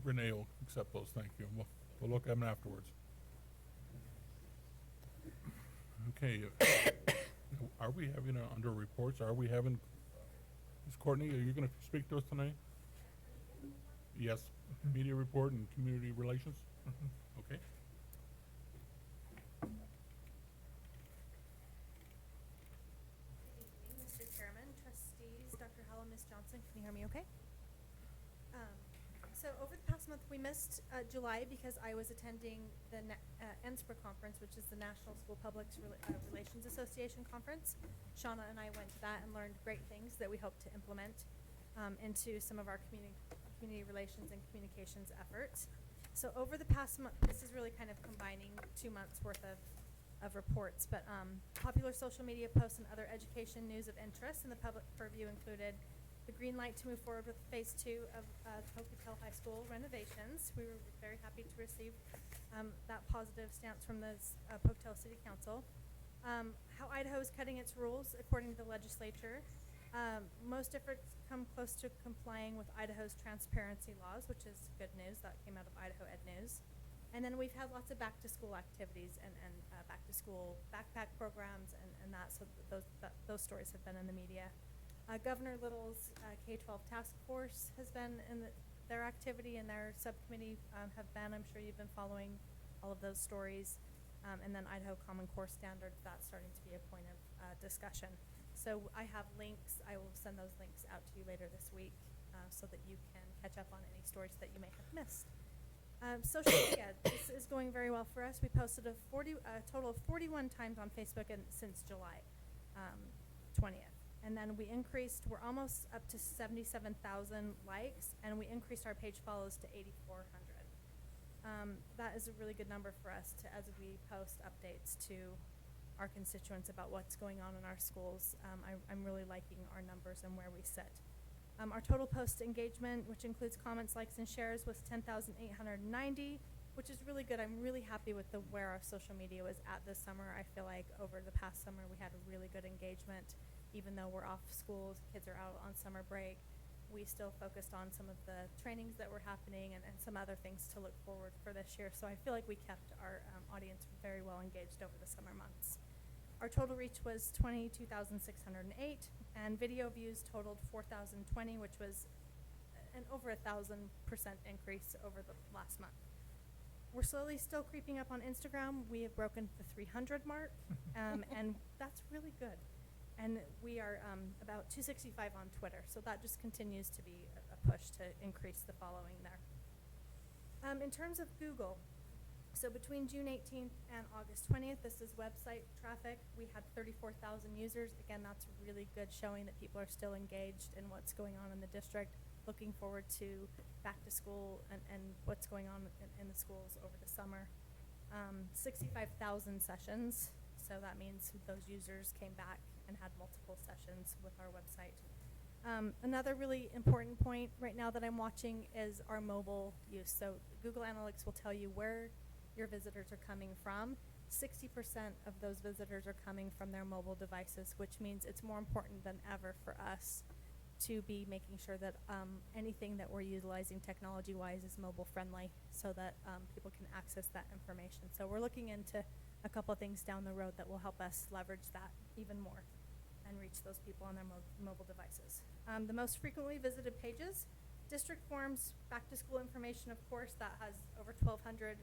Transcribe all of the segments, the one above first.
Renee will accept those, thank you. We'll look at them afterwards. Okay, are we having, under reports, are we having, Ms. Courtney, are you gonna speak to us tonight? Yes, media report and community relations? Okay. Good evening, Mr. Chairman, trustees, Dr. Howell, Ms. Johnson, can you hear me okay? So over the past month, we missed July because I was attending the NSPRA conference, which is the National School Public Relations Association conference. Shauna and I went to that and learned great things that we hope to implement into some of our community relations and communications efforts. So over the past month, this is really kind of combining 2 months worth of reports, but popular social media posts and other education news of interest in the public purview included the green light to move forward with phase 2 of Pocatello High School renovations. We were very happy to receive that positive stance from the Pocatello City Council. How Idaho is cutting its rules according to the legislature. Most efforts come close to complying with Idaho's transparency laws, which is good news. That came out of Idaho Ed News. And then we've had lots of back-to-school activities and back-to-school backpack programs and that, so those stories have been in the media. Governor Little's K-12 task force has been in their activity and their subcommittee have been. I'm sure you've been following all of those stories. And then Idaho Common Core Standards, that's starting to be a point of discussion. So I have links. I will send those links out to you later this week so that you can catch up on any stories that you may have missed. Social media, this is going very well for us. We posted a total of 41 times on Facebook since July 20th. And then we're almost up to 77,000 likes, and we increased our page follows to 8,400. That is a really good number for us as we post updates to our constituents about what's going on in our schools. I'm really liking our numbers and where we sit. Our total post engagement, which includes comments, likes, and shares, was 10,890, which is really good. I'm really happy with where our social media was at this summer. I feel like over the past summer we had a really good engagement. Even though we're off schools, kids are out on summer break, we still focused on some of the trainings that were happening and some other things to look forward for this year. So I feel like we kept our audience very well engaged over the summer months. Our total reach was 22,608, and video views totaled 4,020, which was an over 1,000% increase over the last month. We're slowly still creeping up on Instagram. We have broken the 300 mark, and that's really good. And we are about 265 on Twitter, so that just continues to be a push to increase the following there. In terms of Google, so between June 18th and August 20th, this is website traffic. We had 34,000 users. Again, that's really good, showing that people are still engaged in what's going on in the district, looking forward to back to school and what's going on in the schools over the summer. 65,000 sessions, so that means those users came back and had multiple sessions with our website. Another really important point right now that I'm watching is our mobile use. So Google Analytics will tell you where your visitors are coming from. 60% of those visitors are coming from their mobile devices, which means it's more important than ever for us to be making sure that anything that we're utilizing technology-wise is mobile friendly so that people can access that information. So we're looking into a couple of things down the road that will help us leverage that even more and reach those people on their mobile devices. The most frequently visited pages, district forms, back to school information, of course, that has over 1,200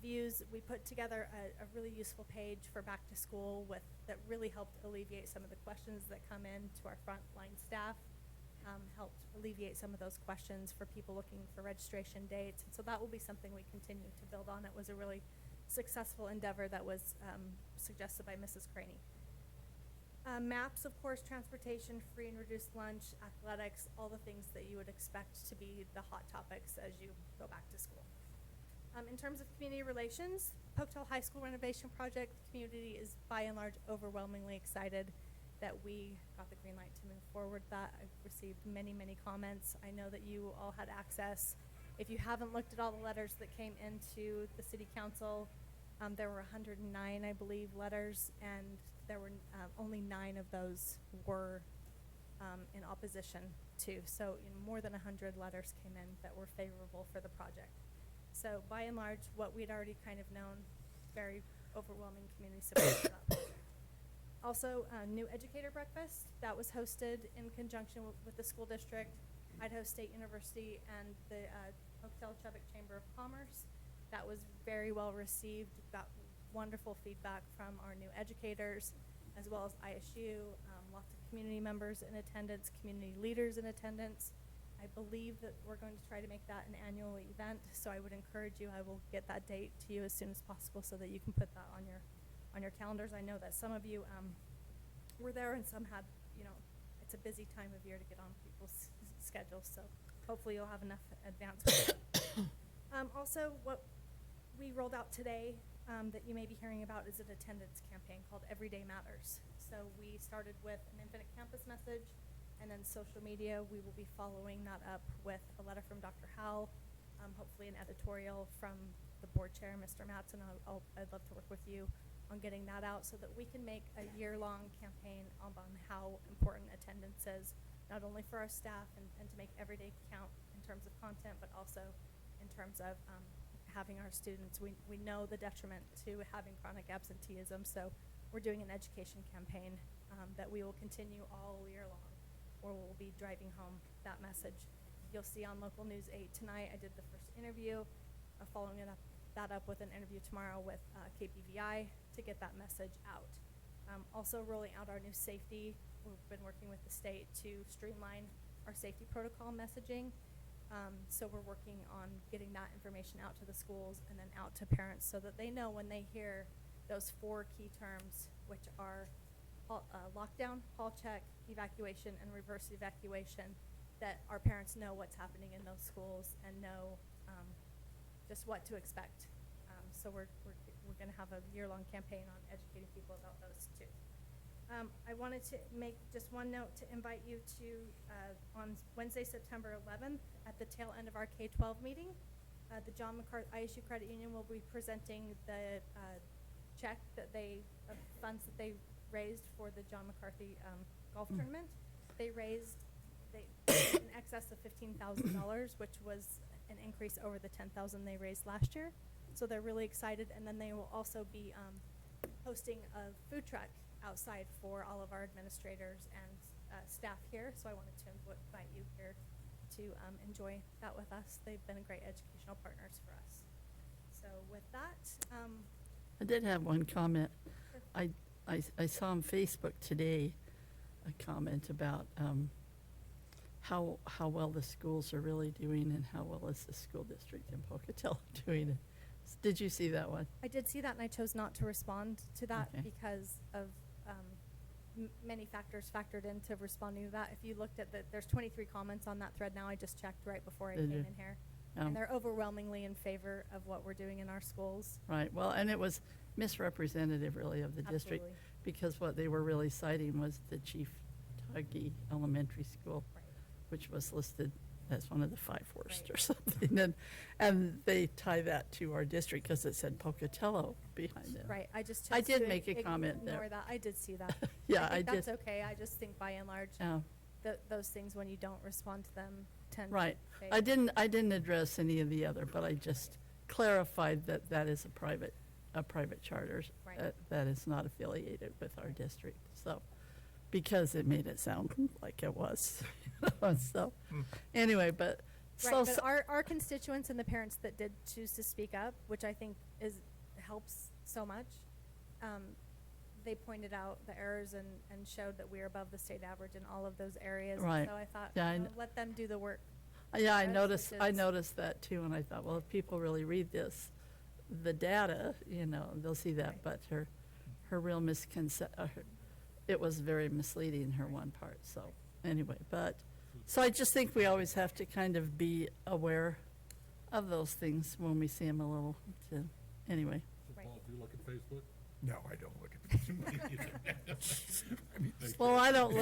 views. We put together a really useful page for back to school that really helped alleviate some of the questions that come in to our frontline staff, helped alleviate some of those questions for people looking for registration dates. And so that will be something we continue to build on. It was a really successful endeavor that was suggested by Mrs. Craney. Maps, of course, transportation, free and reduced lunch, athletics, all the things that you would expect to be the hot topics as you go back to school. In terms of community relations, Pocatello High School renovation project, the community is by and large overwhelmingly excited that we got the green light to move forward. That I've received many, many comments. I know that you all had access. If you haven't looked at all the letters that came into the city council, there were 109, I believe, letters, and there were only 9 of those were in opposition to. So more than 100 letters came in that were favorable for the project. So by and large, what we'd already kind of known, very overwhelming community support for that project. Also, new educator breakfast that was hosted in conjunction with the school district, Idaho State University, and the Pocatello Chubbuck Chamber of Commerce. That was very well received. Got wonderful feedback from our new educators, as well as ISU. Lots of community members in attendance, community leaders in attendance. I believe that we're going to try to make that an annual event, so I would encourage you. I will get that date to you as soon as possible so that you can put that on your calendars. I know that some of you were there, and some had, it's a busy time of year to get on people's schedules, so hopefully you'll have enough advance. Also, what we rolled out today that you may be hearing about is an attendance campaign called Everyday Matters. So we started with an Infinite Campus message, and then social media. We will be following that up with a letter from Dr. Howell, hopefully an editorial from the board chair, Mr. Mattson. I'd love to work with you on getting that out so that we can make a year-long campaign on how important attendance is, not only for our staff and to make every day count in terms of content, but also in terms of having our students. We know the detriment to having chronic absenteeism, so we're doing an education campaign that we will continue all year long, where we'll be driving home that message. You'll see on Local News 8 tonight, I did the first interview, following that up with an interview tomorrow with KPVI to get that message out. Also rolling out our new safety. We've been working with the state to streamline our safety protocol messaging. So we're working on getting that information out to the schools and then out to parents so that they know when they hear those 4 key terms, which are lockdown, hall check, evacuation, and reverse evacuation, that our parents know what's happening in those schools and know just what to expect. So we're going to have a year-long campaign on educating people about those too. I wanted to make just one note to invite you to, on Wednesday, September 11th, at the tail end of our K-12 meeting, the John McCarthy ISU Credit Union will be presenting the check that funds that they raised for the John McCarthy golf tournament. They raised in excess of $15,000, which was an increase over the $10,000 they raised last year. So they're really excited, and then they will also be hosting a food truck outside for all of our administrators and staff here. So I wanted to invite you here to enjoy that with us. They've been great educational partners for us. So with that, I did have one comment. sure. I saw on Facebook today a comment about how well the schools are really doing and how well is the school district in Pocatello doing it. Did you see that one? I did see that, and I chose not to respond to that Okay. because of many factors factored into responding to that. If you looked at there's 23 comments on that thread now. I just checked right before I Did came you? in here. Um, And they're overwhelmingly in favor of what we're doing in our schools. Right, well, and it was misrepresentative really of the district, Absolutely. because what they were really citing was the Chief Tuggy Elementary School, Right. which was listed as one of the 5 worst Right. or something. And they tie that to our district because it said Pocatello behind it. Right. I just chose I did to make a comment there. ignore that. I did see that. Yeah, I think I that's did. okay. I just think by and large, those things when you don't respond to them tend Right. to fade. I didn't address any of the other, but I just clarified that that is a private charter Right. that is not affiliated with our district. So, because it made it sound like it was. So, anyway, but Right, but our constituents and the parents that did choose to speak up, which I think helps so much, they pointed out the errors and showed that we're above the state average in all of those areas. Right. So I thought, Yeah, let them do the work. Yeah, I Yes, noticed, which I is- noticed that too, and I thought, well, if people really read this, the data, they'll see that, Right. but her real it was very misleading, her one part, so, anyway, so I just think we always have to kind of be aware of those things when we see them a little, anyway. So Right. Paul, do you look at Facebook? No, I don't look at Facebook. I mean, Well, I don't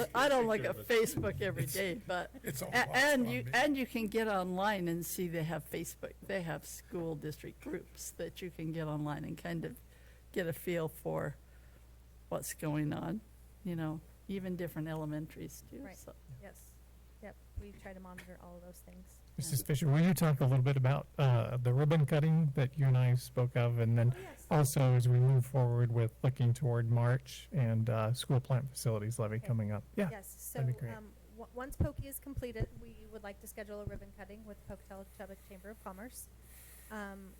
look care at of it. Facebook every day, but, It's all a- lost and on you, me. and you can get online and see they have Facebook, they have school district groups that you can get online and kind of get a feel for what's going on, even different elementaries too, Right. so. Yes. Yep. We try to monitor all of those things. Mrs. Fisher, will you talk a little bit about the ribbon cutting that you and I spoke of, and then Oh, yes. also as we move forward with looking toward March and school plant facilities levy Okay. coming up? Yeah, Yes, so, that'd be great. Once Pokey is completed, we would like to schedule a ribbon cutting with Pocatello Chubbuck Chamber of Commerce,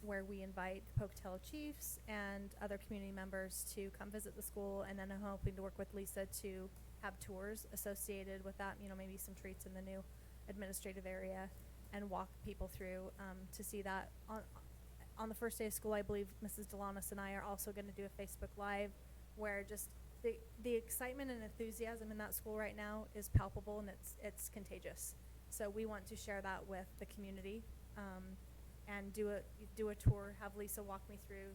where we invite Pocatello chiefs and other community members to come visit the school, and then I'm hoping to work with Lisa to have tours associated with that, you know, maybe some treats in the new administrative area, and walk people through, to see that. On the first day of school, I believe Mrs. Delanis and I are also gonna do a Facebook Live, where just the excitement and enthusiasm in that school right now is palpable, and it's contagious. So we want to share that with the community, and do a tour, have Lisa walk me through,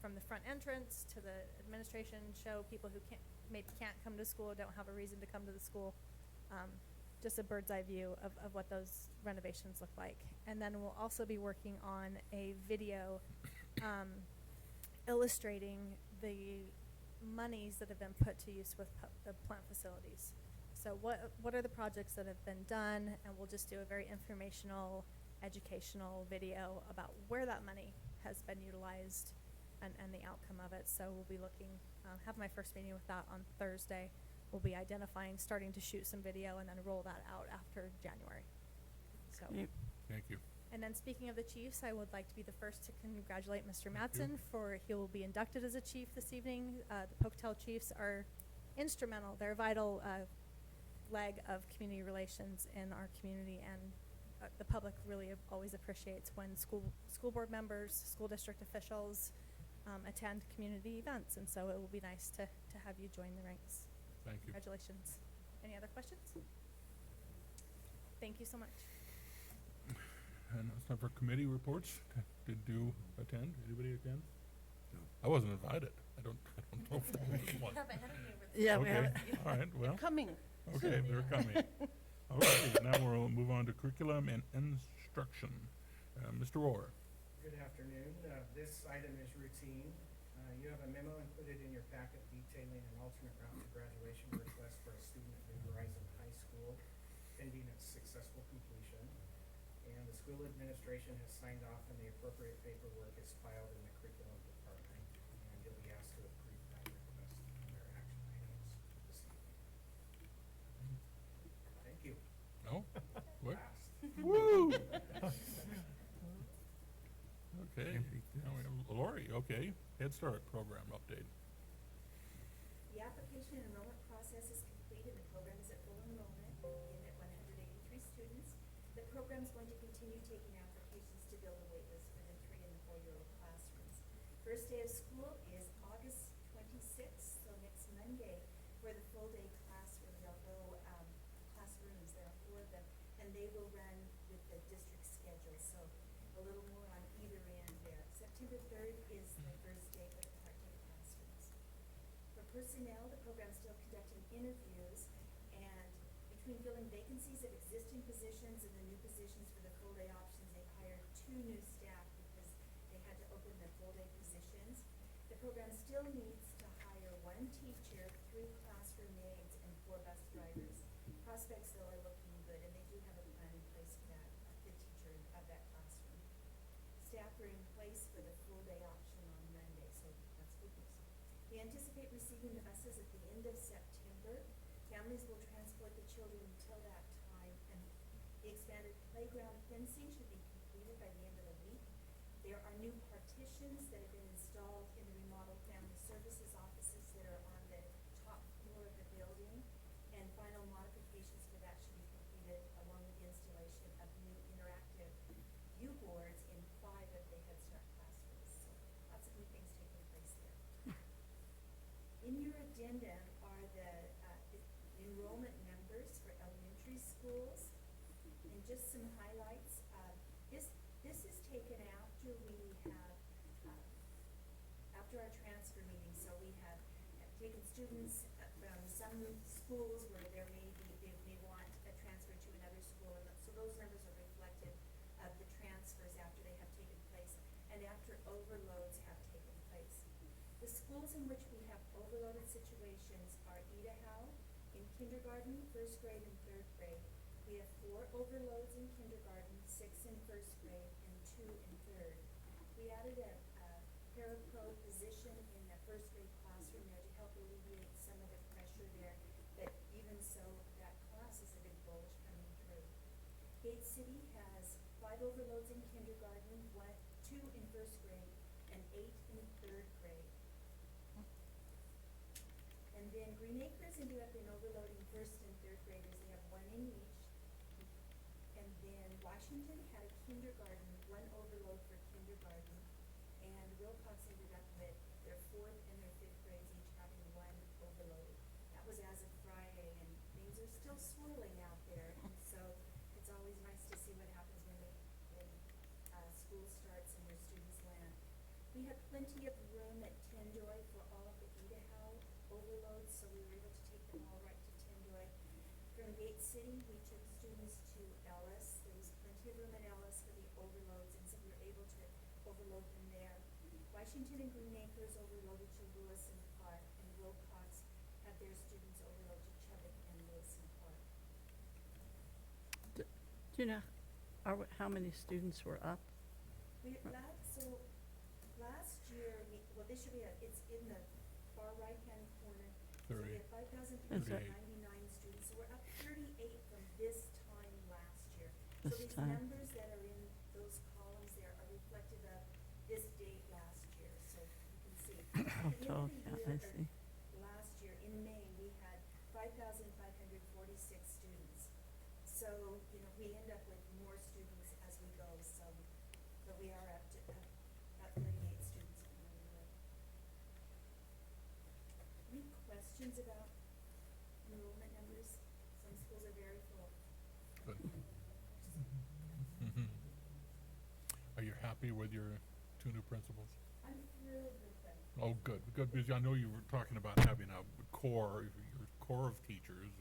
from the front entrance to the administration, show people who maybe can't come to school, don't have a reason to come to the school, just a bird's eye view of what those renovations look like. And then we'll also be working on a video, illustrating the monies that have been put to use with the plant facilities. So what are the projects that have been done, and we'll just do a very informational, educational video about where that money has been utilized and the outcome of it. So we'll be looking, have my first meeting with that on Thursday. We'll be identifying, starting to shoot some video, and then roll that out after January. So. Great. Thank you. And then speaking of the chiefs, I would like to be the first to congratulate Mr. Thank Mattson you. for, he will be inducted as a chief this evening. The Pocatello Chiefs are instrumental, they're a vital leg of community relations in our community, and the public really always appreciates when school board members, school district officials attend community events, and so it will be nice to have you join the ranks. Thank you. Congratulations. Any other questions? Thank you so much. And it's time for committee reports. Did you attend? Anybody attend? No. I wasn't invited. I don't know if there was one. Have ahead of me over Yeah, we have Okay, it. all right, well, Coming. okay, they're coming. All right, now we'll move on to curriculum and instruction. Mr. Rohr. Good afternoon. This item is routine. You have a memo included in your packet detailing an alternate route to graduation request for a student at New Horizon High School pending its successful completion. And the school administration has signed off, and the appropriate paperwork is filed in the curriculum department. And you'll be asked to approve that request under action items this evening. Thank you. No? What? Last. Woo! Okay, Can't beat now we have Lori, okay. Head Start program update. The application and enrollment process is complete, and the program is at full enrollment, in at 183 students. The program is going to continue taking applications to build a wait list for the 3- and 4-year-old classrooms. First day of school is August 26th, so next Monday, for the full-day classroom. They'll go classrooms, there are 4 of them, and they will run with the district schedule, so a little more on either end there. September 3rd is the first day for the part-day classrooms. For personnel, the program is still conducting interviews, and between filling vacancies of existing positions and the new positions for the full-day options, they've hired 2 new staff because they had to open the full-day positions. The program still needs to hire 1 teacher, 3 classroom aides, and 4 bus drivers. Prospects, though, are looking good, and they do have a plan in place for that, the teacher of that classroom. Staff are in place for the full-day option on Monday, so that's good news. We anticipate receiving the buses at the end of September. Families will transport the children until that time, and the expanded playground fencing should be completed by the end of the week. There are new partitions that have been installed in the remodeled family services offices that are on the top floor of the building, and final modifications for that should be completed along with the installation of new interactive view boards in 5 of the Head Start classrooms. So lots of new things taking place there. In your addendum are the enrollment numbers for elementary schools, and just some highlights. This is taken after we have, after our transfer meeting, so we have taken students from some schools where there may be, they may want a transfer to another school, and so those numbers are reflective of the transfers after they have taken place and after overloads have taken place. The schools in which we have overloaded situations are Idaho, kindergarten, first grade, and third grade. We have 4 overloads in kindergarten, 6 in first grade, and 2 in third. We added a parapro position in the first grade classroom there to help alleviate some of the pressure there, but even so, that class is a big bulge coming through. Gate City has 5 overloads in kindergarten, 2 in first grade, and 8 in third grade. And then Green Acres ended up in overloading first and third graders, they have 1 in each. And then Washington had a kindergarten, 1 overload for kindergarten. And Wilcox ended up with their 4th and their 5th grades each having 1 overload. That was as of Friday, and things are still swirling out there. And so it's always nice to see what happens when school starts and where students land. We have plenty of room at Tendoy for all of the Idaho overloads, so we were able to take them all right to Tendoy. From Gate City, we took students to Ellis. There was plenty of room at Ellis for the overloads, and so we were able to overload them there. Washington and Green Acres overloaded to Lewis and Clark, and Wilcox had their students overload to Chubbuck and Lewis and Clark. Do you know how many students were up? Last year, this year it's in the far right-hand corner. So 30. we have 5,399 students, so we're up 38 from this time last year. So This these time. numbers that are in those columns there are reflective of this date last year, so you can see. At the end of the Okay, I year, see. last year, in May, we had 5,546 students. So, we end up with more students as we go, so, but we are up to, about 38 students coming on the way. Any questions about enrollment numbers? Some schools are very full. Good. Mhm. Are you happy with your 2 new principals? I'm thrilled with them. Oh, good, because I know you were talking about having a core, your core of teachers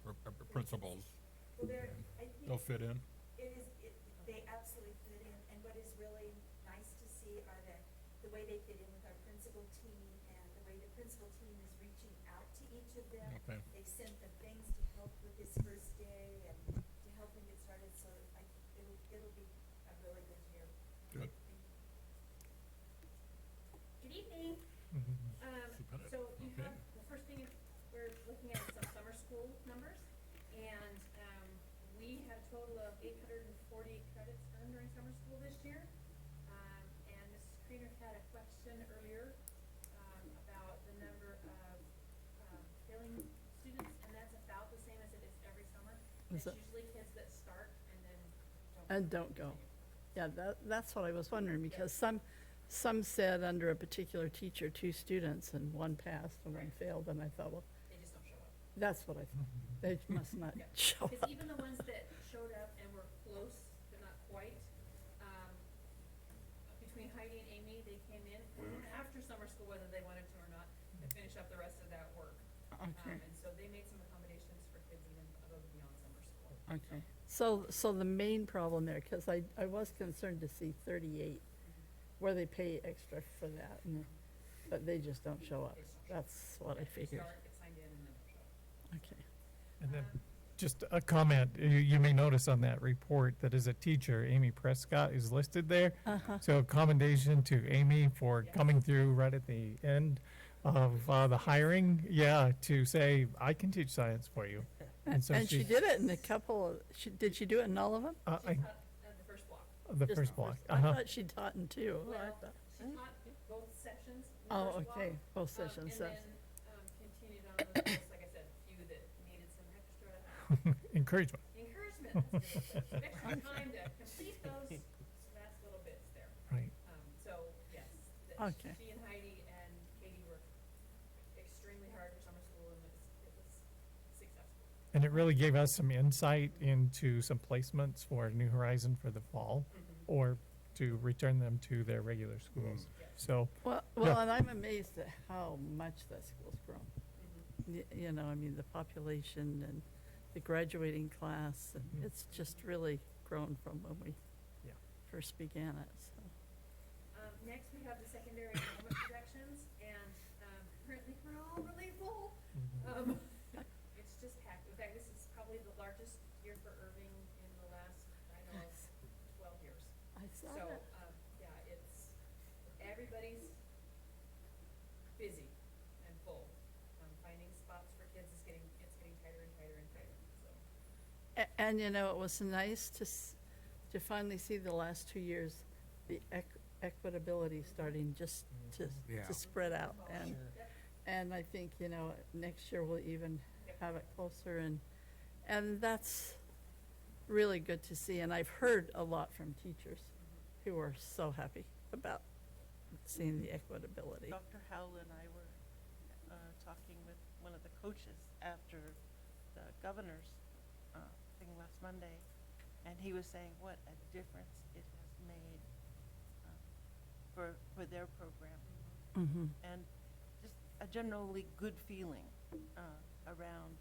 or principals. Well, I think. They'll fit in? They absolutely fit in, and what is really nice to see are the way they fit in with our principal team, and the way the principal team is reaching out to each of them. Okay. They've sent them things to help with this first day and to help them get started, so it'll be a really good year. Good. Good evening. Superintendent, So you okay. have, the first thing is, we're looking at some summer school numbers, and, we had a total of 848 credits earned during summer school this year. And Mrs. Kreener had a question earlier, about the number of, failing students, and that's about the same as it is every summer. Is It's it- usually kids that start and then Don't go. continue. Yeah, that's what I was wondering, because some said under a particular teacher, 2 students, and 1 passed and 1 Right. failed, and I thought, well, They just don't show up. that's what I thought. They must not Yeah. show Because up. even the ones that showed up and were close, but not quite, between Heidi and Amy, they came in after summer school, whether they wanted to or not, to finish up the rest of that work. Okay, And so they made some accommodations for kids even above and beyond summer school. okay. So the main problem there, because I was concerned to see 38, where they pay extra for that, but they just don't show up. They just don't show up. That's what I They figured. start, get signed in, and then they'll show up. Okay. And then Um, just a comment, you may notice on that report that as a teacher, Amy Prescott is listed there. Uh-huh. So commendation to Amy for coming through right at the end of the hiring, to say, I can teach science for you. And so And she did it in a couple of, did she do it in all of them? She taught the first block. The Just first block, I thought she taught in 2. I Well, thought- she taught both sessions. in the Oh, first block, okay, both sessions, And that's- then, continued on with those, like I said, a few that needed some extra encouragement. encouragement, let's do it, some extra time to complete those last little bits there. Right. So, yes, Okay. she and Heidi and Katie worked extremely hard for summer school, and it was successful. And it really gave us some insight into some placements for New Horizon for the fall, or to return them to their regular schools. So, Well, Yeah. and I'm amazed at how much that school's grown. You know, I mean, the population and the graduating class, and Mhm. it's just really grown from when we Yeah. first began it, so. Next, we have the secondary enrollment projections, and currently we're all really full. It's just probably the largest year for Irving in the last, I know, 12 years. I saw So, that. yeah, everybody's busy and full. Finding spots for kids it's getting tighter and tighter and tighter, so. And you know, it was nice to finally see the last 2 years, the equitability starting just Yeah. to spread out. And, Yep. and I think, you know, next year we'll even have it closer and that's really good to see. And I've heard a lot from teachers who are so happy about seeing the equitability. Dr. Howell and I were talking with one of the coaches after the governor's thing last Monday, and he was saying what a difference it has made for their program, Mm-hmm. and just a generally good feeling around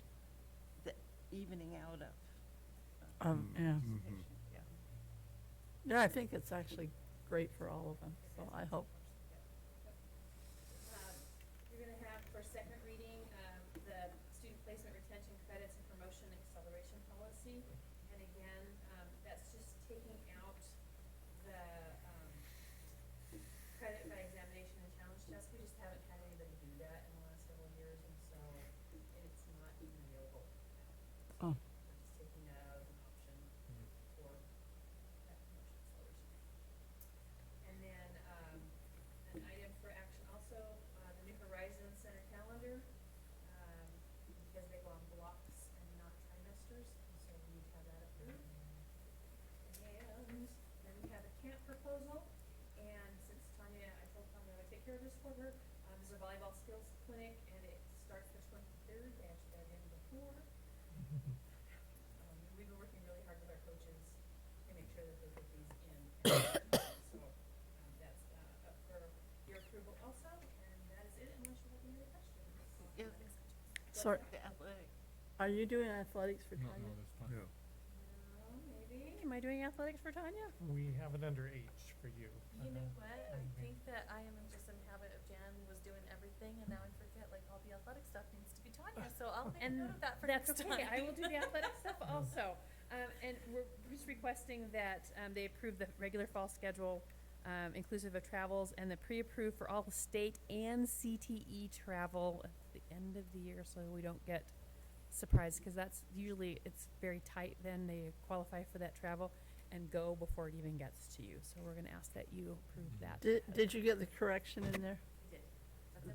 the evening out of Yeah. participation. Yeah. Yeah, I think it's actually great for all of them, so I hope. You're gonna have for second reading, the student placement retention credits and promotion acceleration policy. And again, that's just taking out the, credit by examination and challenge test. We just haven't had anybody do that in the last several years, and so it's not even available now. Oh. We're just taking that out as an option for that promotion acceleration. And then, an item for action also, the New Horizons Center calendar, because they go on blocks and not trimesters, and so we need to have that approved. And then we have a camp proposal, and since Tanya, I told Tanya I would take care of this for her, there's a volleyball skills clinic, and it starts the 23rd, they actually got it in before. And we've been working really hard with our coaches to make sure that they get these in. So, that's, up for your approval also, and that is it, unless you have any other questions. Yeah. Sorry, The athletic. are you doing athletics for No, Tanya? no, that's fine. No. No, maybe, am I doing athletics for Tanya? We have it under H for you. You know what? I Mhm. think that I am just in habit of Jan was doing everything, and now I forget, like, all the athletic stuff needs to be Tanya, so I'll make a And note of that for that's next time. okay, I will do the athletic stuff also. And we're just requesting that, they approve the regular fall schedule, inclusive of travels, and the pre-approved for all state and CTE travel at the end of the year, so we don't get surprised, because that's usually, it's very tight, then they qualify for that travel and go before it even gets to you, so we're gonna ask that you approve that. Did you get the correction in there? We did. That's in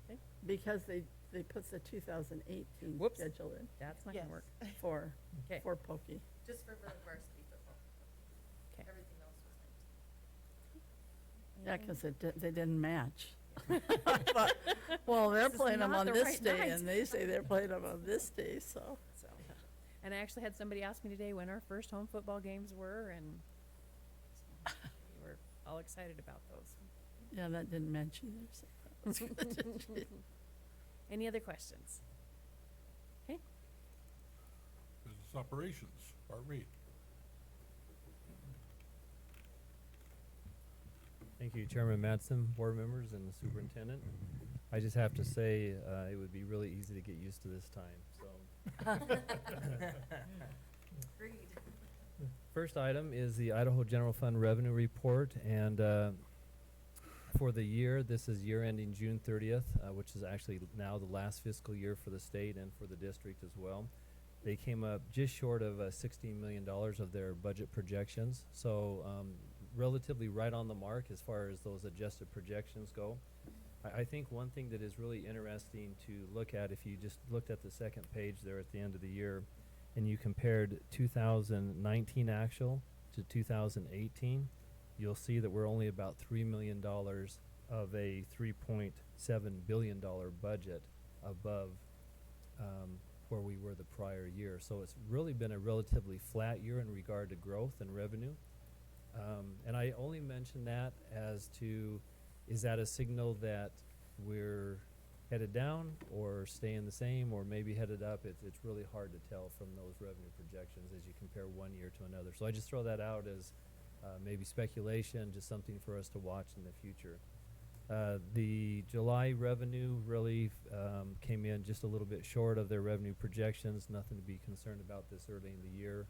here, Because they put the 2018 Whoops. schedule in That's not gonna Yes. work. for, Okay. for Pokey. just for varsity football. Okay. Everything else was linked. Yeah, because they didn't match. But, well, they're This is playing them not on the this right day, night. and they say they're playing them on this day, so. So, and I actually had somebody ask me today when our first home football games were, and we were all excited about those. Yeah, that didn't match either, so that was good. Any other questions? Business operations, Bart Reed. Thank you, Chairman Mattson, board members, and the superintendent. I just have to say, it would be really easy to get used to this time, so. Agreed. First item is the Idaho General Fund Revenue Report, and for the year, this is year ending June 30th, which is actually now the last fiscal year for the state and for the district as well. They came up just short of $16 million of their budget projections, so relatively right on the mark as far as those adjusted projections go. I think one thing that is really interesting to look at, if you just looked at the second page there at the end of the year, and you compared 2019 actual to 2018, you'll see that we're only about $3 million of a $3.7 billion budget above where we were the prior year. So it's really been a relatively flat year in regard to growth and revenue. And I only mention that as to, is that a signal that we're headed down or staying the same or maybe headed up? It's really hard to tell from those revenue projections as you compare one year to another. So I just throw that out as maybe speculation, just something for us to watch in the future. The July revenue really came in just a little bit short of their revenue projections. Nothing to be concerned about this early in the year.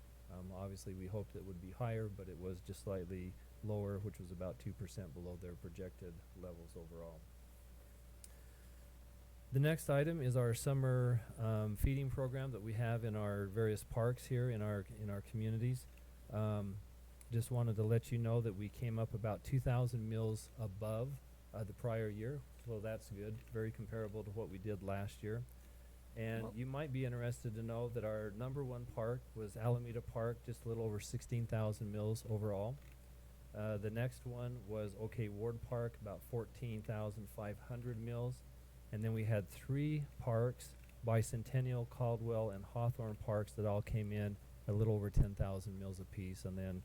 Obviously, we hoped it would be higher, but it was just slightly lower, which was about 2% below their projected levels overall. The next item is our summer feeding program that we have in our various parks here in our communities. Just wanted to let you know that we came up about 2,000 meals above the prior year, so that's good. Very comparable to what we did last year. And you might be interested to know that our number one park was Alameda Park, just a little over 16,000 meals overall. The next one was OK Ward Park, about 14,500 meals. And then we had 3 parks, Bicentennial, Caldwell, and Hawthorne Parks, that all came in a little over 10,000 meals apiece. And then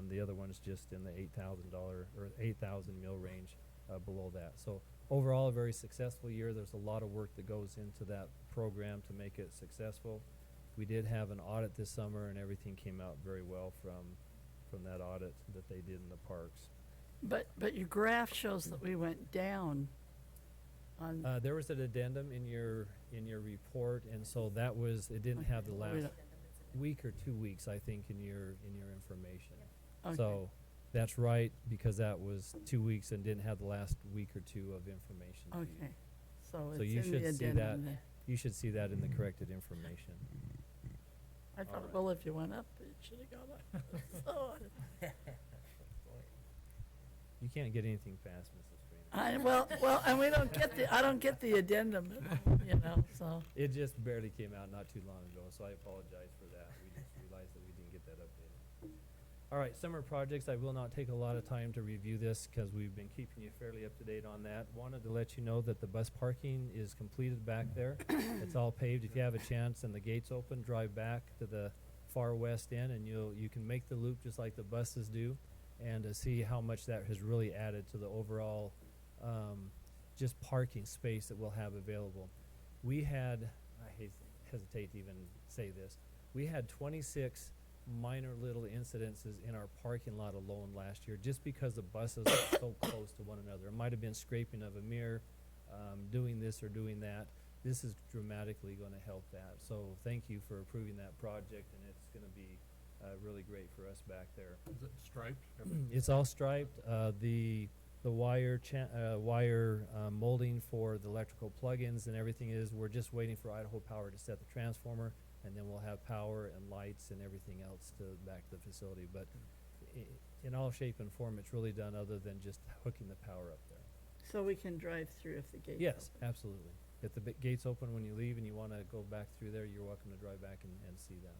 the other one's just in the $8,000 or 8,000 meal range below that. So overall, a very successful year. There's a lot of work that goes into that program to make it successful. We did have an audit this summer, and everything came out very well from that audit that they did in the parks. But your graph shows that we went down on, There was an addendum in your report, and so that was, it didn't have the We last don't- week or 2 weeks, I think, in your information. okay. So that's right, because that was 2 weeks and didn't have the last week or 2 of information. to you. Okay, so So it's you in the should see addendum that. there. You should see that in the corrected information. I thought, Alright. well, if you went up, it should have gone up. So, You can't get anything fast, Mrs. Freeman. well, and I don't get the addendum, so. It just barely came out not too long ago, so I apologize for that. We just realized that we didn't get that updated. All right, summer projects. I will not take a lot of time to review this because we've been keeping you fairly up to date on that. Wanted to let you know that the bus parking is completed back there. It's all paved. If you have a chance and the gates open, drive back to the far west end, and you can make the loop just like the buses do, and to see how much that has really added to the overall just parking space that we'll have available. We had, hesitate to even say this, we had 26 minor little incidences in our parking lot alone last year, just because the buses are so close to one another. It might have been scraping of a mirror, doing this or doing that. This is dramatically going to help that. So thank you for approving that project, and it's going to be really great for us back there. Is it striped? It's all striped. The wire molding for the electrical plugins and everything is, we're just waiting for Idaho Power to set the transformer, and then we'll have power and lights and everything else to back the facility. But in all shape and form, it's really done other than just hooking the power up there. So we can drive through if the gates Yes, open. absolutely. If the gates open when you leave and you want to go back through there, you're welcome to drive back and see that.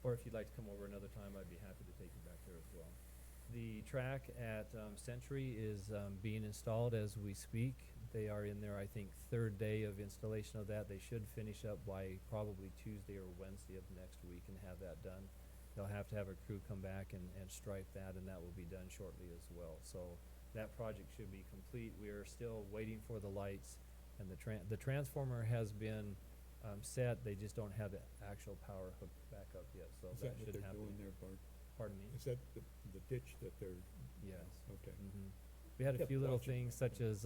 Or if you'd like to come over another time, I'd be happy to take you back there as well. The track at Century is being installed as we speak. They are in their, I think, 3rd day of installation of that. They should finish up by probably Tuesday or Wednesday of next week and have that done. They'll have to have a crew come back and stripe that, and that will be done shortly as well. So that project should be complete. We are still waiting for the lights, and the transformer has been set. They just don't have the actual power hooked back up yet, so Is that that what should they're happen. doing there, Bart? Pardon me? Is that the ditch that they're, Yes. okay. We had a Kept few little watching things that. such as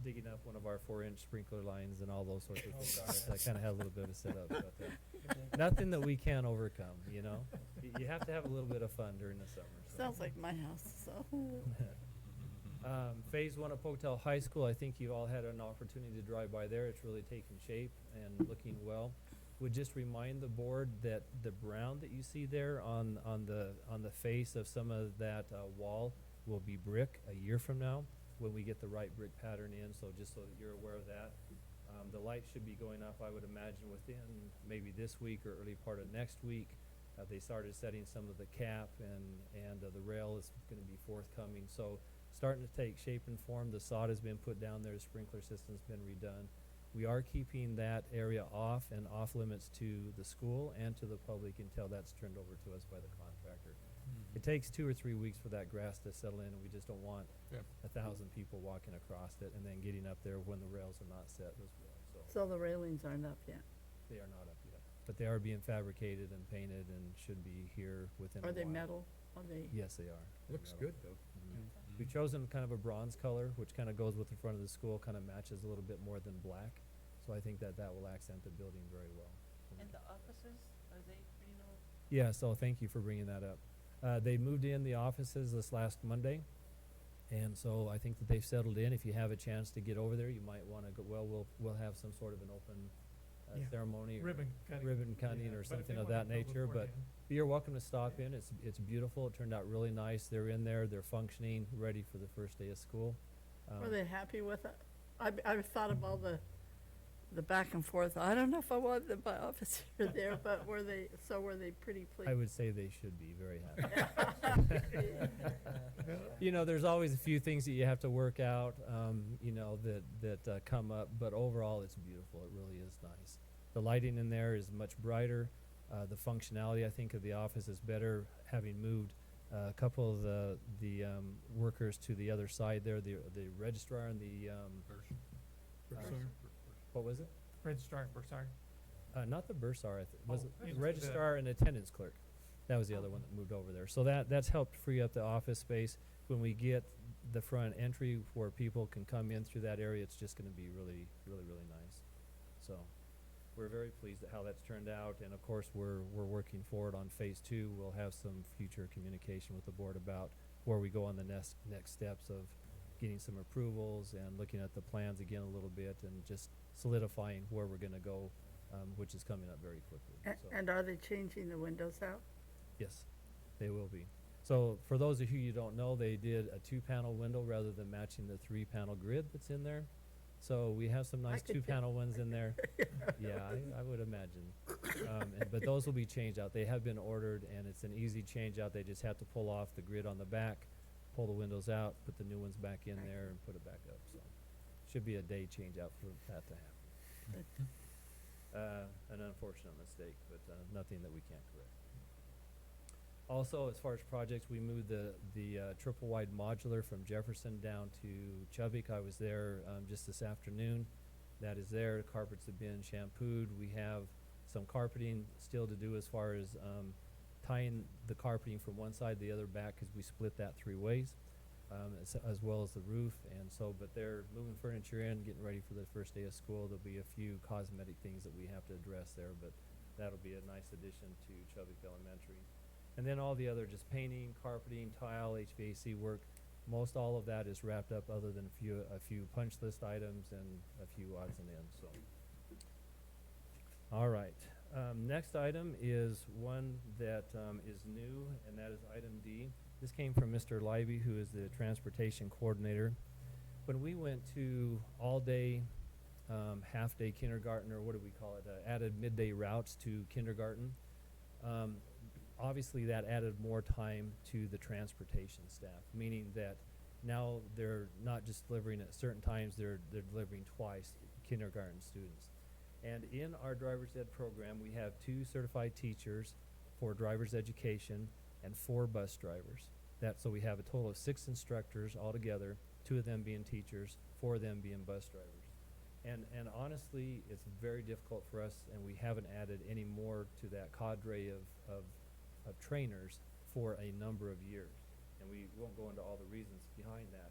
digging up one of our 4-inch sprinkler lines and all those sorts of Oh, things. gosh. That kind of had a little bit of a setup, but nothing that we can't overcome, you know? You have to have a little bit of fun during the summer. so. Sounds like my house, so. Phase 1 of Pocatello High School, I think you all had an opportunity to drive by there. It's really taking shape and looking well. Would just remind the board that the brown that you see there on the face of some of that wall will be brick a year from now when we get the right brick pattern in. So just so that you're aware of that. The light should be going up, I would imagine, within maybe this week or early part of next week. They started setting some of the cap, and the rail is going to be forthcoming. So starting to take shape and form. The sod has been put down there. The sprinkler system's been redone. We are keeping that area off and off limits to the school and to the public until that's turned over to us by the contractor. It takes 2 or 3 weeks for that grass to settle in, and we just don't want Yeah. 1,000 people walking across it and then getting up there when the rails are not set as well. So So the railings aren't up yet. they are not up yet, but they are being fabricated and painted and should be here within a Are they while. metal? Are they? Yes, they are. They're Looks metal. good, though. Mhm. We've chosen kind of a bronze color, which kind of goes with the front of the school, kind of matches a little bit more than black. So I think that that will accent the building very well. And the offices, are they pretty new? Yeah, so thank you for bringing that up. They moved in the offices this last Monday, and so I think that they've settled in. If you have a chance to get over there, you might want to go, well, we'll have some sort of an open Yeah. ceremony or Ribbon cutting. ribbon cutting Yeah, or but if something they of wanna that go nature, but beforehand. you're welcome to stop in. It's beautiful. It turned out really nice. They're in there, they're functioning, ready for the first day of school. Were they happy with it? I thought of all the back and forth. I don't know if I want my office here there, but were they pretty pleased? I would say they should be very happy. You know, there's always a few things that you have to work out, you know, that come up, but overall, it's beautiful. It really is nice. The lighting in there is much brighter. The functionality, I think, of the office is better, having moved a couple of the workers to the other side there, the registrar and the, what was it? Registrar, sorry. Not the bursar, was Oh, it it's registrar and attendance clerk? That was the other one that moved over there. So that's helped free up the office space. When we get the front entry where people can come in through that area, it's just gonna be really, really, really nice. So, we're very pleased at how that's turned out, and of course, we're working forward on phase 2. We'll have some future communication with the board about where we go on the next steps of getting some approvals and looking at the plans again a little bit and just solidifying where we're gonna go, which is coming up very quickly. So, And are they changing the windows out? yes, they will be. So for those of you who don't know, they did a 2-panel window rather than matching the 3-panel grid that's in there. So we have some nice could fit- 2-panel ones in there. Yeah, I would imagine. But those will be changed out. They have been ordered, and it's an easy change out. They just have to pull off the grid on the back, pull the windows out, put the new ones back in there, and put it back up. So should be a day change out for that to happen. An unfortunate mistake, but nothing that we can't correct. Also, as far as projects, we moved the triple wide modular from Jefferson down to Chubbuck. I was there just this afternoon. That is there. Carpets have been shampooed. We have some carpeting still to do as far as tying the carpeting from one side to the other back, because we split that 3 ways, as well as the roof. And so, but they're moving furniture in, getting ready for the first day of school. There'll be a few cosmetic things that we have to address there, but that'll be a nice addition to Chubbuck Elementary. And then all the other just painting, carpeting, tile, HVAC work, most all of that is wrapped up other than a few punch list items and a few odds and ends, so. All right, next item is one that is new, and that is item D. This came from Mr. Libby, who is the transportation coordinator. When we went to all-day, half-day kindergarten, or what do we call it, added midday routes to kindergarten, obviously that added more time to the transportation staff, meaning that now they're not just delivering at certain times, they're delivering twice kindergarten students. And in our driver's ed program, we have 2 certified teachers for driver's education and 4 bus drivers. So we have a total of 6 instructors altogether, 2 of them being teachers, 4 of them being bus drivers. And honestly, it's very difficult for us, and we haven't added any more to that cadre of trainers for a number of years. And we won't go into all the reasons behind that.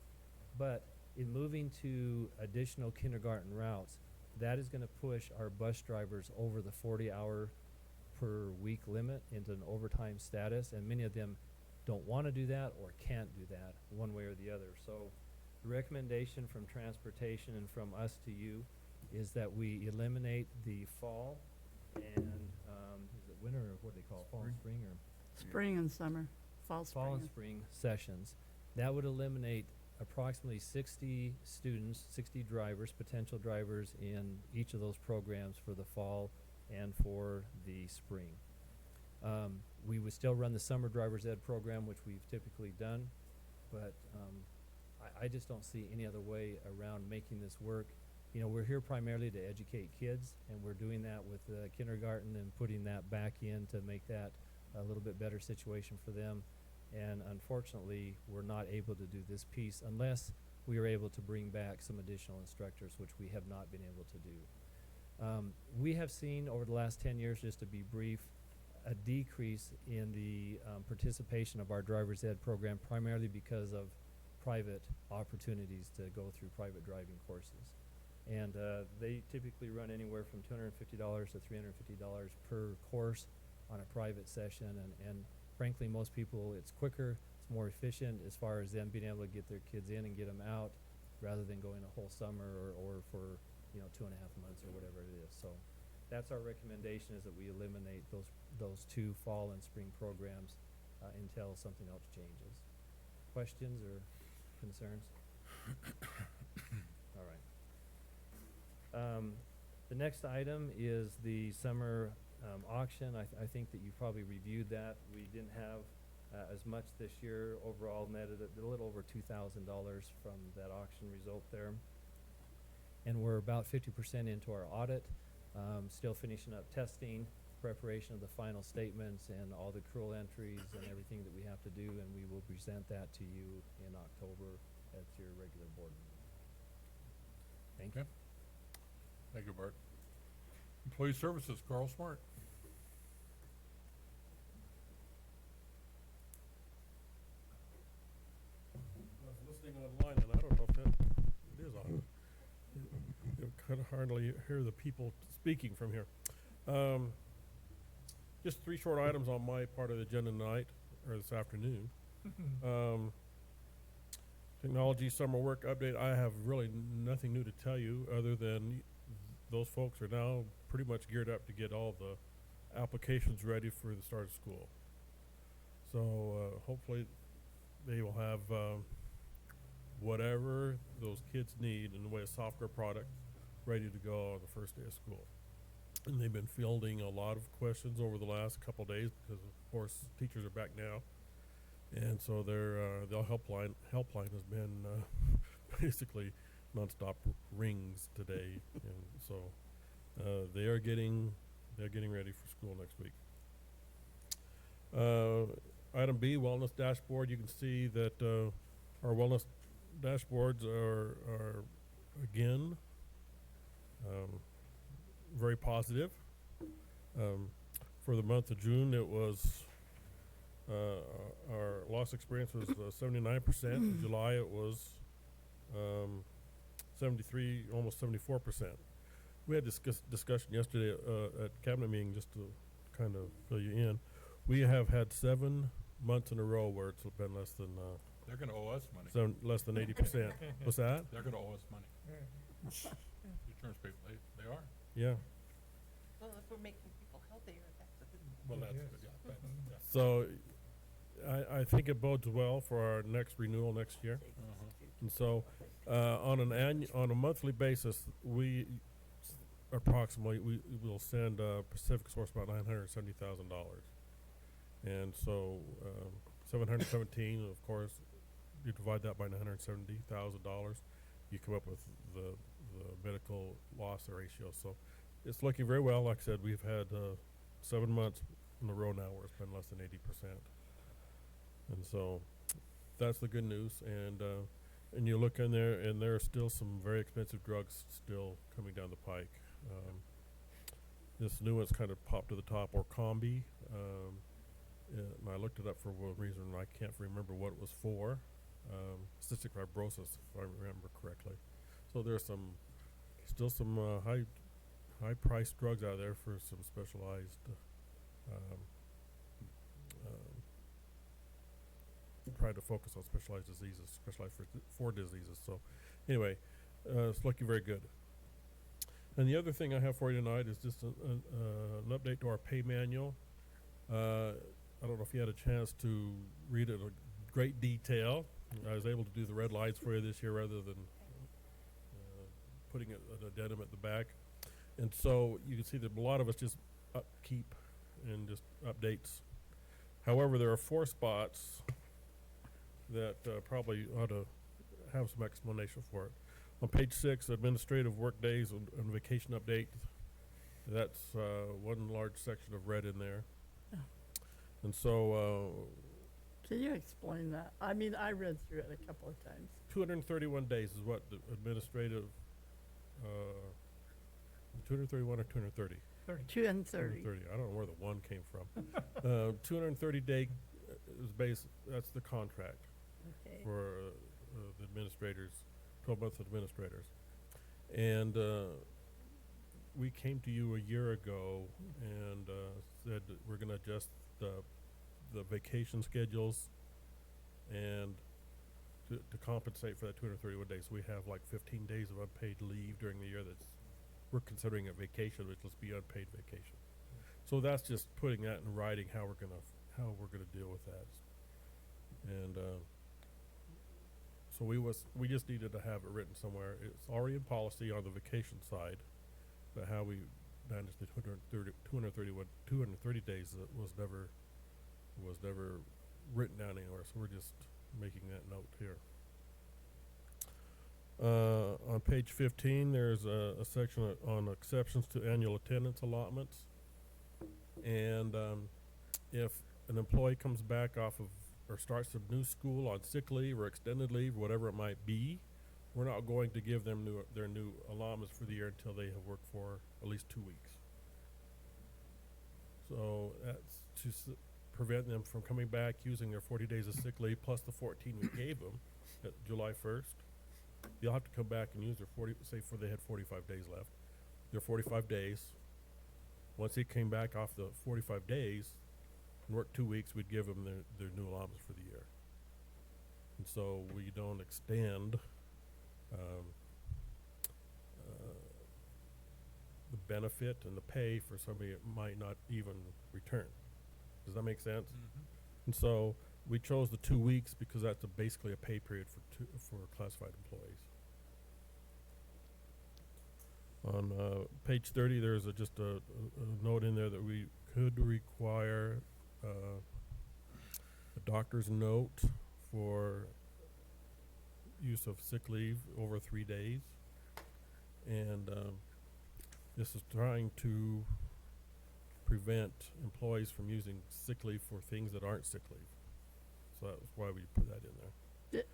But in moving to additional kindergarten routes, that is going to push our bus drivers over the 40-hour per week limit into an overtime status, and many of them don't want to do that or can't do that one way or the other. So the recommendation from transportation and from us to you is that we eliminate the fall and is it winter, or what do they call it, fall and spring, or Spring and summer, fall, fall and spring. spring sessions. That would eliminate approximately 60 students, 60 drivers, potential drivers in each of those programs for the fall and for the spring. We would still run the summer driver's ed program, which we've typically done, but I just don't see any other way around making this work. You know, we're here primarily to educate kids, and we're doing that with kindergarten and putting that back in to make that a little bit better situation for them. And unfortunately, we're not able to do this piece unless we are able to bring back some additional instructors, which we have not been able to do. We have seen over the last 10 years, just to be brief, a decrease in the participation of our driver's ed program, primarily because of private opportunities to go through private driving courses. And they typically run anywhere from $250 to $350 per course on a private session. And frankly, most people, it's quicker, it's more efficient as far as them being able to get their kids in and get them out rather than going a whole summer or for, 2.5 months or whatever it is. So that's our recommendation, is that we eliminate those 2 fall and spring programs until something else changes. Questions or concerns? All right. The next item is the summer auction. I think that you probably reviewed that. We didn't have as much this year. Overall netted a little over $2,000 from that auction result there. And we're about 50% into our audit, still finishing up testing, preparation of the final statements and all the accrual entries and everything that we have to do, and we will present that to you in October at your regular board meeting. Thank you. Okay. Thank you, Bart. Employee Services, Carl Smart. I was listening online, and I don't know if it is on. You can hardly hear the people speaking from here. Just 3 short items on my part of the agenda tonight, or this afternoon. Technology summer work update. I have really nothing new to tell you other than those folks are now pretty much geared up to get all the applications ready for the start of school. So hopefully they will have whatever those kids need in the way of software product ready to go on the first day of school. And they've been fielding a lot of questions over the last couple of days because, of course, teachers are back now. And so their helpline has been basically nonstop rings today, and so they are getting ready for school next week. Item B, wellness dashboard. You can see that our wellness dashboards are again very positive. For the month of June, it was our loss experience was 79%. In July, it was 73, almost 74%. We had discussion yesterday at cabinet meeting, just to kind of fill you in. We have had 7 months in a row where it's been less than They're gonna owe us money. less than 80%. What's that? They're gonna owe us money. The insurance people, they are. Yeah. Well, if we're making people healthier, that's a good. Well, that's, Yes. yeah, yeah. So I think it bodes well for our next renewal next year. And so on a monthly basis, we will send Pacific Source about $970,000. And so 717, of course, you divide that by $970,000, you come up with the medical loss ratio. So it's looking very well. Like I said, we've had 7 months in a row now where it's been less than 80%. And so that's the good news. And you look in there, and there are still some very expensive drugs still coming down the pike. This new one's kind of popped to the top, Orkambi. And I looked it up for one reason, and I can't remember what it was for. Cystic fibrosis, if I remember correctly. So there's still some high-priced drugs out there for some specialized try to focus on specialized diseases, specialized for diseases. So anyway, it's looking very good. And the other thing I have for you tonight is just an update to our pay manual. I don't know if you had a chance to read it in great detail. I was able to do the red lines for you this year rather than putting an addendum at the back. And so you can see that a lot of us just upkeep and just updates. However, there are 4 spots that probably ought to have some explanation for it. On page 6, administrative work days and vacation update. That's one large section of red in there. Yeah. And so Can you explain that? I mean, I read through it a couple of times. 231 days is what the administrative, 231 or 230? 2 and 30. 230. I don't know where the 1 came from. 230 day is that's the contract Okay. for the administrators, 12 months administrators. And we came to you a year ago and said that we're going to adjust the vacation schedules and to compensate for that 231 days. So we have like 15 days of unpaid leave during the year we're considering a vacation, which will be unpaid vacation. So that's just putting that in writing how we're gonna deal with that. And so we just needed to have it written somewhere. It's already in policy on the vacation side, but how we manage the 230 days was never written down anywhere. So we're just making that note here. On page 15, there's a section on exceptions to annual attendance allotments. And if an employee comes back off of or starts a new school on sick leave or extended leave, whatever it might be, we're not going to give them their new allotments for the year until they have worked for at least 2 weeks. So that's to prevent them from coming back using their 40 days of sick leave plus the 14 we gave them at July 1st. They'll have to come back and use their 40, say for they had 45 days left, their 45 days. Once they came back off the 45 days and worked 2 weeks, we'd give them their new allowance for the year. And so we don't extend the benefit and the pay for somebody that might not even return. Does that make sense? And so we chose the 2 weeks because that's basically a pay period for classified employees. On page 30, there's just a note in there that we could require a doctor's note for use of sick leave over 3 days. And this is trying to prevent employees from using sick leave for things that aren't sick leave. So that was why we put that in there.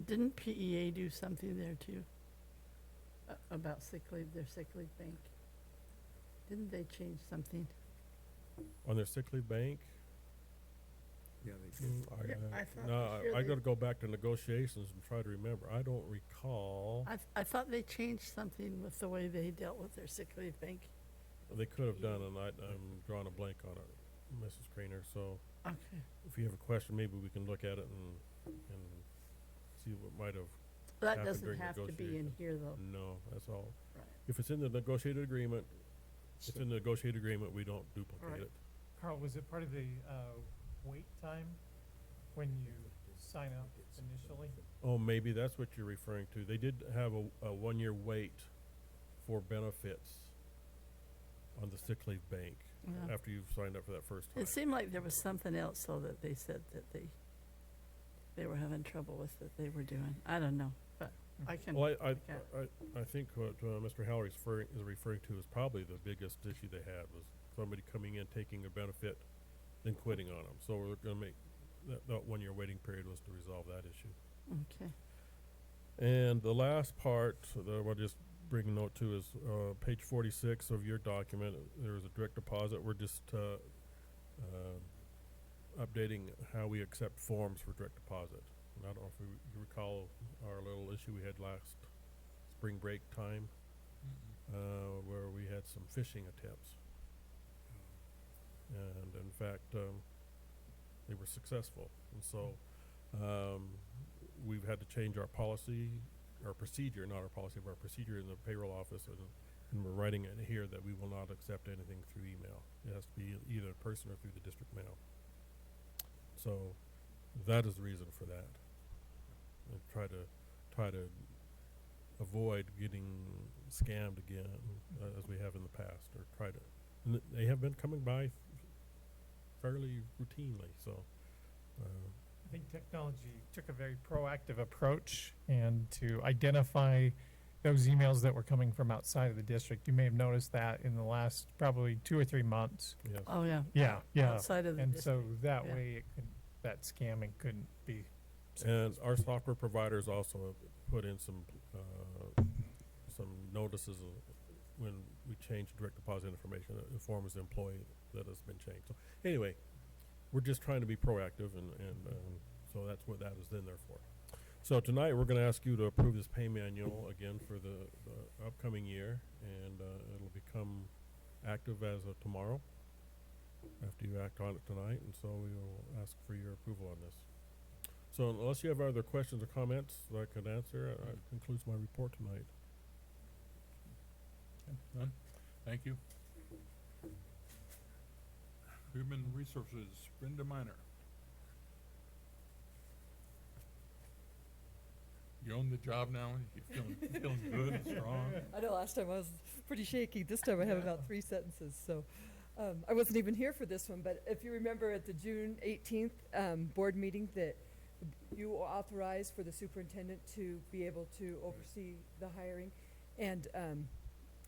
Didn't PEA do something there too? About sick leave, their sick leave bank? Didn't they change something? On their sick leave bank? Yeah, they did. I thought No, for sure I they- gotta go back to negotiations and try to remember. I don't recall. I thought they changed something with the way they dealt with their sick leave bank. They could have done, and I'm drawing a blank on it, Mrs. Craner. So Okay. if you have a question, maybe we can look at it and see what might have. That happened doesn't during have to be in negotiations. here though. No, that's all. Right. If it's in the negotiated agreement, it's in the negotiated agreement, we don't duplicate Right. it. Carl, was it part of the wait time when you sign up initially? Oh, maybe that's what you're referring to. They did have a 1-year wait for benefits on the sick leave bank Yeah. after you've signed up for that first time. It seemed like there was something else though that they said that they were having trouble with that they were doing. I don't know, but I can. Well, I can't- think what Mr. Hallery is referring to is probably the biggest issue they had was somebody coming in, taking a benefit, then quitting on them. So we're gonna make, that 1-year waiting period was to resolve that issue. Okay. And the last part that I want to just bring a note to is page 46 of your document. There is a direct deposit. We're just updating how we accept forms for direct deposit. And I don't know if you recall our little issue we had last spring break time, where we had some phishing attempts. And in fact, they were successful. And so we've had to change our policy, our procedure, not our policy, but our procedure in the payroll office. And we're writing it here that we will not accept anything through email. It has to be either in person or through the district mail. So that is the reason for that. And try to avoid getting scammed again as we have in the past, or try to. And they have been coming by fairly routinely. So. I think technology took a very proactive approach and to identify those emails that were coming from outside of the district. You may have noticed that in the last probably 2 or 3 months. Yes. Oh, yeah. Yeah, yeah. Outside of the And district. so that yeah. way that scamming couldn't be. And our software providers also have put in some notices when we change direct deposit information that informs the employee that has been changed. So anyway, we're just trying to be proactive, and so that's what that is in there for. So tonight, we're gonna ask you to approve this pay manual again for the upcoming year, and, it'll become active as of tomorrow, after you act on it tonight, and so we will ask for your approval on this. So unless you have other questions or comments that I could answer, that concludes my report tonight. Okay, None? Thank you. Human Resources, Brenda Minor. You own the job now? You feeling good and strong? I know last time I was pretty shaky. This time I have about 3 sentences. So I wasn't even here for this one, but if you remember at the June 18th board meeting that you authorized for the superintendent to be able to oversee the hiring. And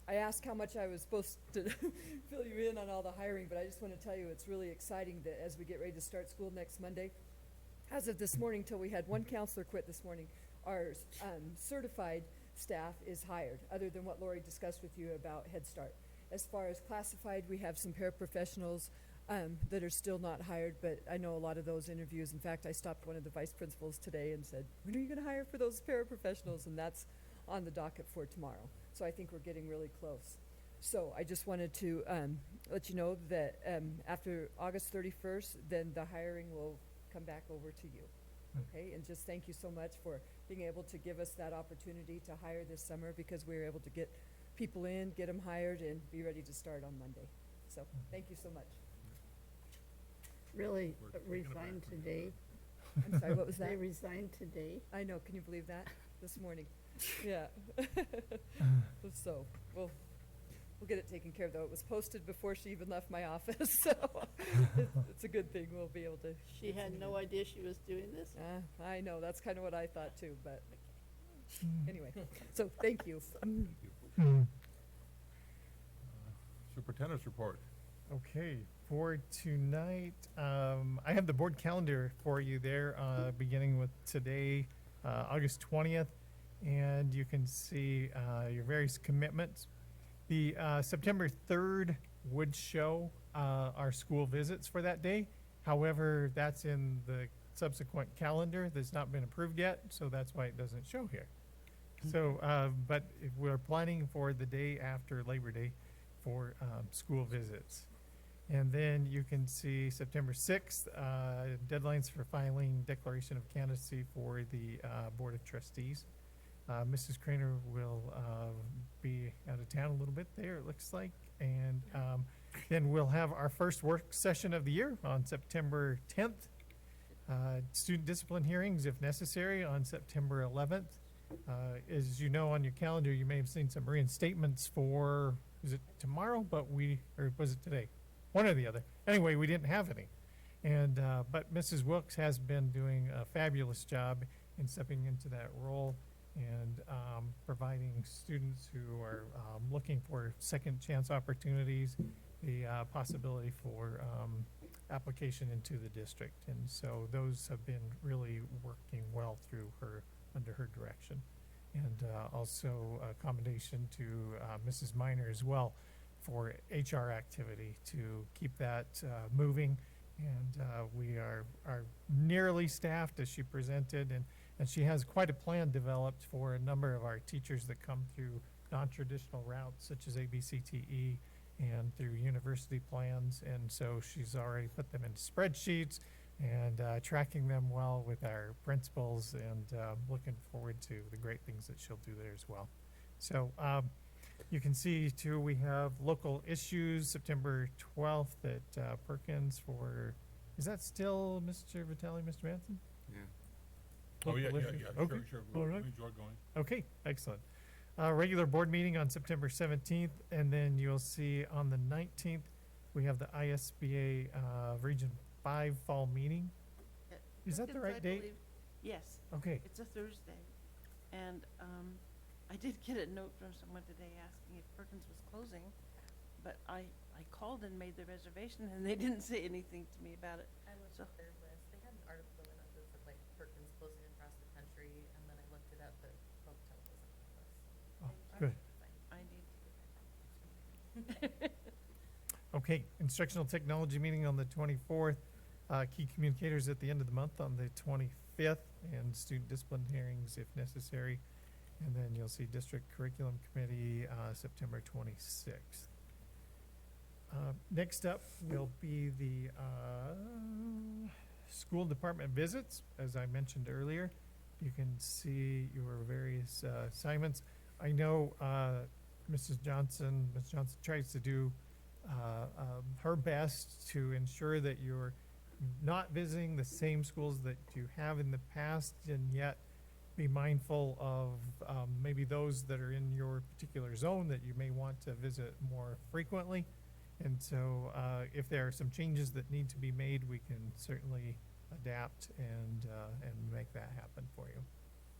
I asked how much I was supposed to fill you in on all the hiring, but I just want to tell you it's really exciting that as we get ready to start school next Monday, as of this morning, till we had one counselor quit this morning, our certified staff is hired, other than what Lori discussed with you about Head Start. As far as classified, we have some paraprofessionals that are still not hired, but I know a lot of those interviews. In fact, I stopped one of the vice principals today and said, when are you going to hire for those paraprofessionals? And that's on the docket for tomorrow. So I think we're getting really close. So I just wanted to let you know that after August 31st, then the hiring will come back over to you. Okay, and just thank you so much for being able to give us that opportunity to hire this summer, because we were able to get people in, get them hired, and be ready to start on Monday. So thank you so much. Really We're taking it back resigned from you. today. I'm sorry, what was that? They resigned today. I know, can you believe that? This morning. Yeah. So, we'll get it taken care of, though. It was posted before she even left my office, so it's a good thing. We'll be able to. She had no idea she was doing this. I know, that's kind of what I thought too, but anyway, so thank you. Superintendent's report. Okay, for tonight, I have the board calendar for you there, beginning with today, August 20th, and you can see your various commitments. The September 3rd would show our school visits for that day. However, that's in the subsequent calendar that's not been approved yet, so that's why it doesn't show here. So, but if we're planning for the day after Labor Day for school visits. And then you can see September 6th, deadlines for filing declaration of candidacy for the Board of Trustees. Mrs. Craner will be out of town a little bit there, it looks like. And then we'll have our first work session of the year on September 10th. Student discipline hearings, if necessary, on September 11th. As you know, on your calendar, you may have seen some reinstatements for, is it tomorrow? Or was it today? One or the other. Anyway, we didn't have any. And, but Mrs. Wilkes has been doing a fabulous job in stepping into that role and providing students who are looking for second chance opportunities the possibility for application into the district. And so those have been really working well through her, under her direction. And also accommodation to Mrs. Minor as well for HR activity to keep that moving. And we are nearly staffed, as she presented, and she has quite a plan developed for a number of our teachers that come through non-traditional routes such as ABCTE and through university plans. And so she's already put them into spreadsheets and tracking them well with our principals, and looking forward to the great things that she'll do there as well. So you can see too, we have local issues, September 12th at Perkins for, is that still Mr. Vitale, Mr. Manson? Yeah. Oh, yeah, Local yeah, issues? yeah, Okay. sure. All We right. enjoy going. Okay, excellent. Regular board meeting on September 17th, and then you'll see on the 19th, we have the ISBA Region 5 Fall Meeting. Is that the Perkins, right I date? believe. Yes, Okay, it's a Thursday. And I did get a note from someone today asking if Perkins was closing, but I called and made the reservation, and they didn't say anything to me about it. I looked So- at their list. They had an article in it that said like Perkins closing across the country, and then I looked it up, but Pocatello wasn't on the list. Oh, I- good. I need to get back. Okay, instructional technology meeting on the 24th. key communicators at the end of the month on the 25th, and student discipline hearings if necessary. And then you'll see district curriculum committee, September 26th. Next up will be the school department visits. As I mentioned earlier, you can see your various assignments. I know Ms. Johnson tries to do her best to ensure that you're not visiting the same schools that you have in the past, and yet be mindful of maybe those that are in your particular zone that you may want to visit more frequently. And so if there are some changes that need to be made, we can certainly adapt and make that happen for you.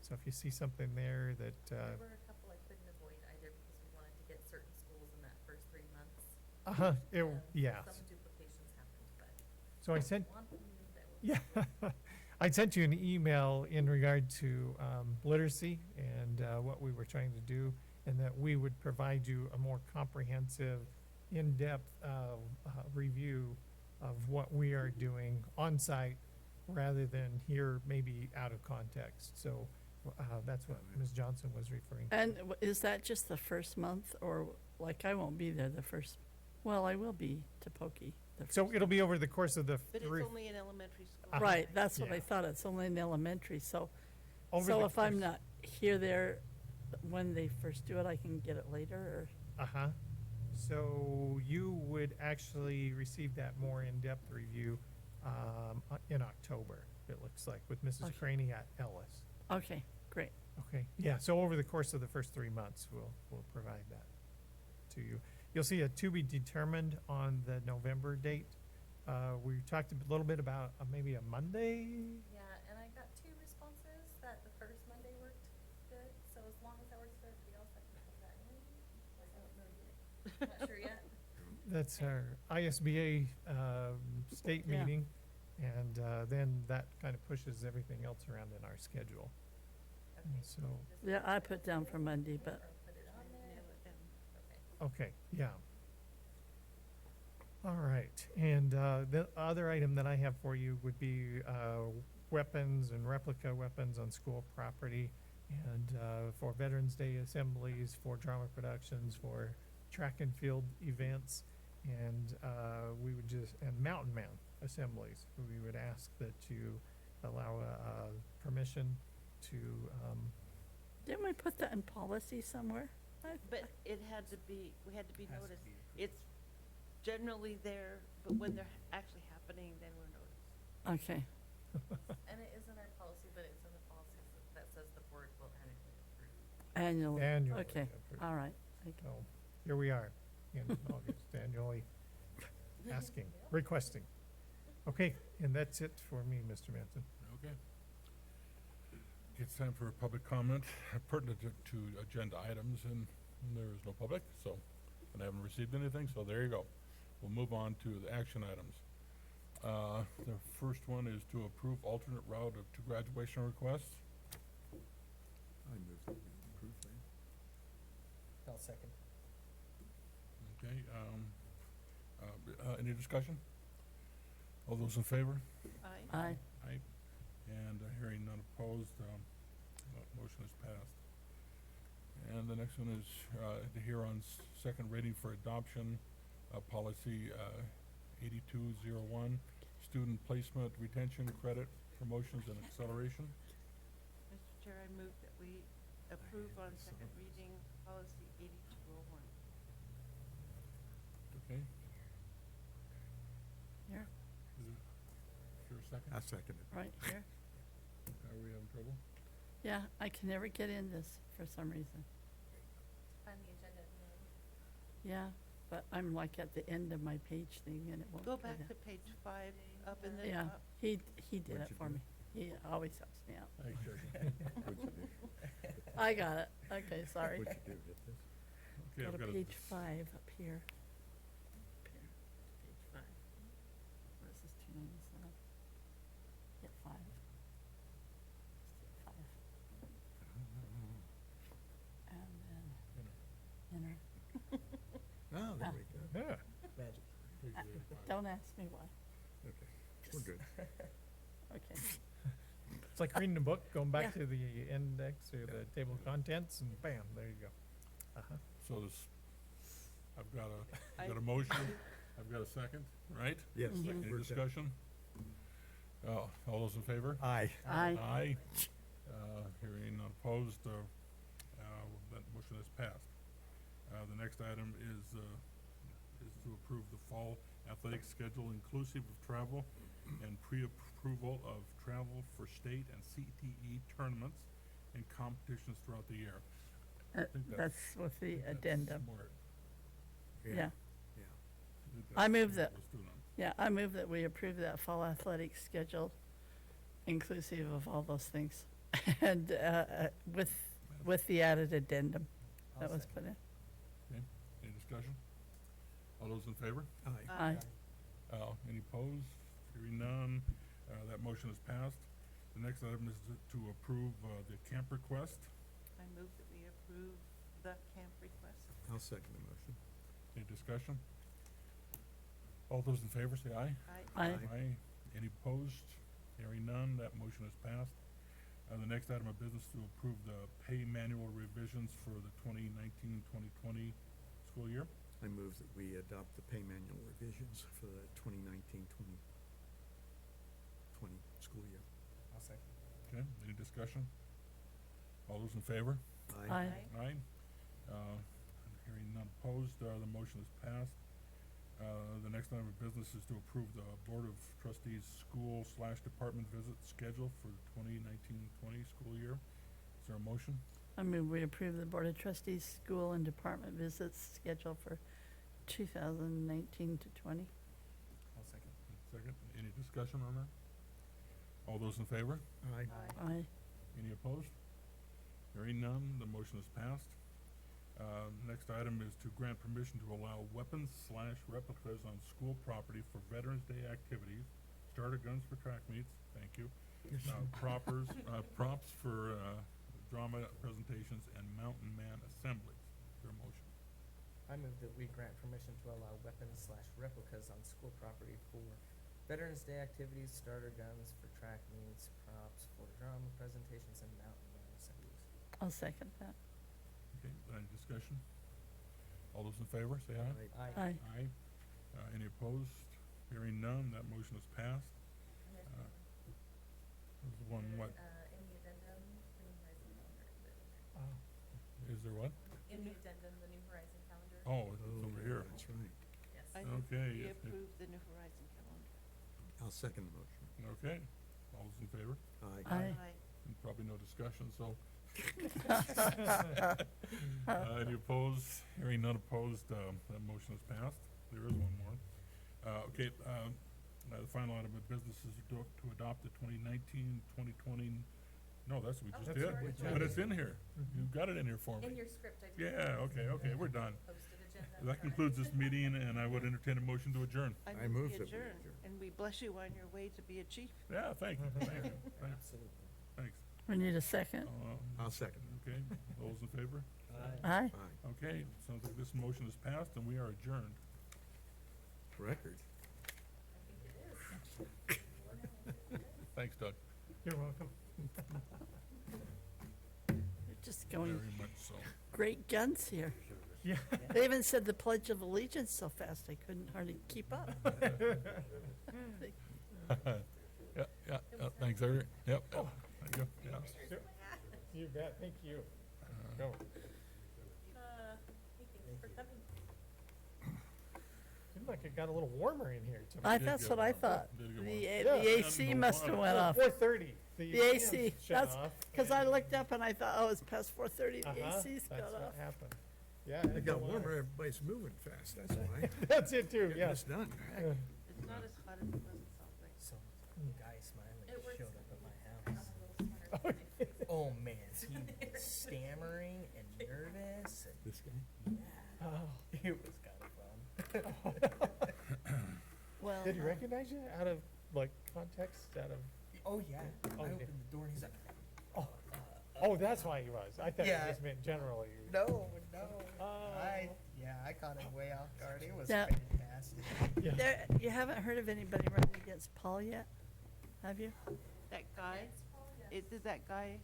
So if you see something there that, There were a couple I couldn't avoid either because we wanted to get certain schools in that first 3 months. yeah. Some duplications happened, but So I sent, want them that will. yeah, I sent you an email in regard to literacy and what we were trying to do, and that we would provide you a more comprehensive, in-depth review of what we are doing on site rather than here maybe out of context. So that's what Ms. Johnson was referring to. And is that just the first month, or, like, I won't be there the first, well, I will be to Pokey. So it'll be over the course of the But it's three. only in elementary school. Uh-huh. Right, that's what I Yeah. thought, it's only in elementary, so, over so the if I'm course- not here there when they first do it, I can get it later, or? Uh-huh. So you would actually receive that more in-depth review in October, it looks like, with Mrs. Okay. Craney at Ellis. Okay, great. Okay, yeah, so over the course of the first 3 months, we'll provide that to you. You'll see a to be determined on the November date. We talked a little bit about maybe a Monday. Yeah, and I got 2 responses that the first Monday worked good, so as long as that works for everybody else, I can put that in. I don't know yet. Not sure yet. That's our ISBA state Yeah. meeting, and then that kind of pushes everything else around in our schedule. Okay. And so, Just Yeah, I put down for Monday, but, or put it on there. Nail it down. Okay. okay, yeah. All right, and the other item that I have for you would be weapons and replica weapons on school property, and for Veterans Day assemblies, for drama productions, for track and field events, and we would just, and Mountain Man assemblies. We would ask that you allow permission to, didn't we put that in policy somewhere? But it had to be, we had to be noticed. It's generally there, but when they're actually happening, then we're noticed. Okay, And it is in our policy, but it's in the policy that says the board will annually approve. annually, annually. okay, approved. all right. Okay. So, here we are in August, annually asking, requesting. Okay, and that's it for me, Mr. Manson. Okay. It's time for public comment pertinent to agenda items, and there is no public, so, and I haven't received anything, so there you go. We'll move on to the action items. The first one is to approve alternate route to graduation requests. I move that we approve that. I'll second. Okay, any discussion? All those in favor? Aye. Aye. Aye. And hearing none opposed, motion is passed. And the next one is to hear on second reading for adoption, policy 8201, student placement, retention, credit, promotions, and acceleration. Mr. Chair, I move that we approve on second reading policy 8201. Okay, Here, is there a second? I second it. right here. Are we having trouble? Yeah, I can never get in this for some reason. Find the agenda at the end. Yeah, but I'm like at the end of my page thing and it won't. Go do back that. to page 5, up in the Yeah, top. he did What'd it you for do? me. He always helps me out. Thanks, Jason. What'd you do? I got it. Okay, sorry. What'd you do, get this? Okay, Go I've to got a page 5 up here. Up here, page 5. What is this, 297? Hit 5. Let's hit 5. And then enter. Oh, there we go. Yeah. Magic. page 85. Don't ask me why. Okay. Just We're good. Okay. It's like reading a book, going back Yeah. to the index or the table of contents, and bam, there you go. Uh-huh. So this, I've got a motion, I've got a second, right? Yes. Mhm. Any we're good. discussion? All those in favor? Aye. Aye. Aye. Hearing none opposed, that motion is passed. The next item is to approve the fall athletic schedule inclusive of travel and pre-approval of travel for state and CTE tournaments and competitions throughout the year. I think That's with the that's addendum. smart. Yeah. I think I that's move what that- was doing it. Yeah, I move that we approve that fall athletic schedule inclusive of all those things. And, with the added addendum that was put in. Any discussion? All those in favor? Aye. Aye. Any opposed? Hearing none, that motion is passed. The next item is to approve the camp request. I move that we approve the camp request. I'll second the motion. Any discussion? All those in favor say aye. Aye. Aye. Any opposed? Hearing none, that motion is passed. The next item of business to approve the pay manual revisions for the 2019-2020 school year. I move that we adopt the pay manual revisions for the 2019-2020 school year. I'll second. Okay, any discussion? All those in favor? Aye. Aye. Hearing none opposed, the motion is passed. The next item of business is to approve the Board of Trustees school/department visit schedule for the 2019-20 school year. Is there a motion? I move we approve the Board of Trustees school and department visits schedule for 2019 to 20. I'll second. Second, any discussion on that? All those in favor? Aye. Aye. Any opposed? Hearing none, the motion is passed. Next item is to grant permission to allow weapons/replicas on school property for Veterans Day activities, starter guns for track meets, thank you, props for drama presentations, and mountain man assemblies. Is there a motion? I move that we grant permission to allow weapons/replicas on school property for Veterans Day activities, starter guns for track meets, props for drama presentations, and mountain man assemblies. I'll second that. Okay, any discussion? All those in favor, say aye. Aye. Aye. Any opposed? Hearing none, that motion is passed. This is one, what, In the addendum, the New Horizon calendar. Oh. is there what? In the addendum, the New Horizon calendar. Oh, it's over here. That's right. Yes. I move that Okay, we if- if- approve the New Horizon calendar. I'll second the motion. Okay, all those in favor? Aye. Aye. And probably no discussion, so. Any opposed? Hearing none opposed, that motion is passed. There is one more. Okay, the final item of business is to adopt the 2019-2020. No, that's what we just Oh, did. sorry, sorry. But it's in here. You got it in here for me. In your script, I did. Yeah, okay, we're done. Posted agenda. That sorry. concludes this meeting, and I would entertain a motion to adjourn. I move that we adjourn, adjourn. and we bless you on your way to be a chief. Yeah, thank you, thank you, thanks, Absolutely. thanks. We need a second. I'll second. Okay, those in favor? Aye. Aye. Okay, sounds like this motion is passed, and we are adjourned. Record. I think it is. Thanks, Doug. You're welcome. You're just going Very much so. great guns here. Yeah. They even said the Pledge of Allegiance so fast I couldn't hardly keep up. Yeah, thanks, Eric. Yep, thank you, yeah. You bet, thank you. Go. Hey, thanks for coming. Seemed like it got a little warmer in here tonight. I, did that's get what I one. thought. Did get The, one. A- Yeah. the AC must have went off. 4:30. The AC, shut that's, off. because I looked up and I thought, oh, it's past 4:30, the Uh-huh, AC's got that's what off. happened. Yeah. It got no wonder. warmer, everybody's moving fast, that's why. That's it too, Getting yeah. this done. Yeah. It's not as hot as it was in Salt Lake. So, guy Smiley It works showed up at my I'm house. a little smarter than my face. Oh man, he was stammering and nervous. And This guy? Oh. it was kind of fun. Well, Did he recognize you out of, like, context, out of, Oh yeah. Oh, I yeah. opened the door and he's like, oh, that's why he was. I thought Yeah. he just meant generally. no, no. Oh. I caught him way off guard. It was Yeah. fantastic. fantastic. Yeah. There, you haven't heard of anybody running against Paul yet, have you? That guy, is that guy?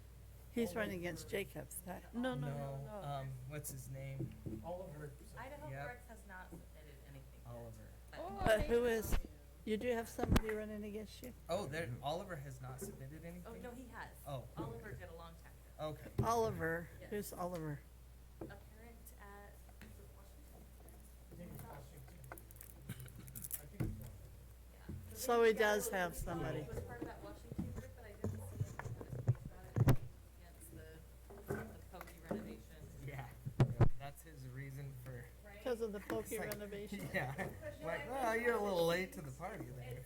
He's running against Jacobs. That, No, no, no, No, no. what's his name? Oliver. Idaho Yep. Parks has not submitted anything. yet. Oliver. but who is? You do have somebody running against you? Oh, there, Oliver has not submitted Oh, anything? no, he has. Oh. Oliver did a long time ago. Okay. Oliver. Yes. Who's Oliver? A parent at, is it Washington? Yeah. So he does have somebody. He was part of that Washington group, but I didn't see anything on his page about it against the Pokey renovation. Yeah, that's his reason for, Right? Because of the pokey It's like- renovation? yeah. Like, oh, you're a little late to the party there.